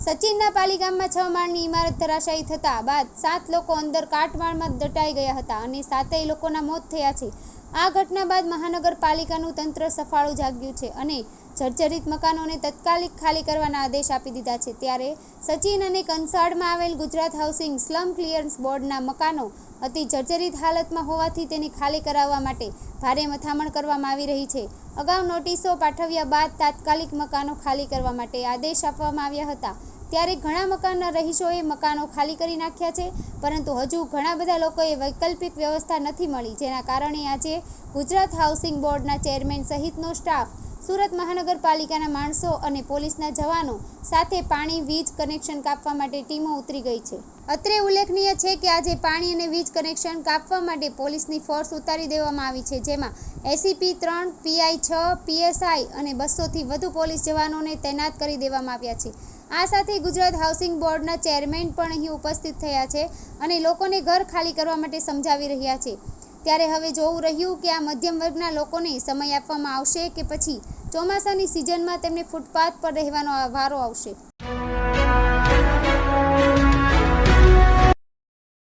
સચિનના પાલીગામમાં 6 માળની ઇમારત ધરાશાયી થતા બાદ 7 લોકો અંદર કાટમાળમાં દટાઈ ગયા હતા અને 7 લોકોના મોત થયા છે। આ ઘટના બાદ મહાનગરપાલિકાનું તંત્ર સફાળું જાગ્યું છે અને જર્જરિત મકાનોને તાત્કાલિક ખાલી કરવાના આદેશ આપી દીધા છે। ત્યારે સચિન અને કંસાળમાં આવેલ ગુજરાત હાઉસિંગ સ્લમ ક્લિયરન્સ બોર્ડના મકાનો અતિ જર્જરિત હાલતમાં હોવાથી તેને ખાલી કરાવવા માટે ભારે મથામણ કરવામાં આવી રહી છે। અગાઉ નોટિસો પાઠવ્યા બાદ તાત્કાલિક મકાનો ખાલી કરવા માટે આદેશ આપવામાં આવ્યા હતા। ત્યારે ઘણા મકાનના રહીશોએ મકાનો ખાલી કરી નાખ્યા છે, પરંતુ હજુ ઘણા બધા લોકોએ વૈકલ્પિક વ્યવસ્થા નથી મળી, જેના કારણે આજે ગુજરાત હાઉસિંગ બોર્ડના ચેરમેન સહિતનો સ્ટાફ, સુરત મહાનગરપાલિકાના માણસો અને પોલીસના જવાનો સાથે પાણી વીજ કનેક્શન કાપવા માટે ટીમો ઉતરી ગઈ છે। અત્રે ઉલ્લેખનીય છે કે આજે પાણી અને વીજ કનેક્શન કાપવા માટે પોલીસની ફોર્સ ઉતારી દેવામાં આવી છે, જેમાં એસીપી 3, પીઆઈ 6, પીએસઆઈ અને 200થી વધુ પોલીસ જવાનોને તૈનાત કરી દેવામાં આવ્યા છે। આ સાથે ગુજરાત હાઉસિંગ બોર્ડના ચેરમેન પણ અહીં ઉપસ્થિત થયા છે અને લોકોને ઘર ખાલી કરવા માટે સમજાવી રહ્યા છે। ત્યારે હવે જોવું રહ્યું કે આ મધ્યમ વર્ગના લોકોને સમય આપવામાં આવશે કે પછી ચોમાસાની સિઝનમાં તેમને ફૂટપાથ પર રહેવાનો વારો આવશે।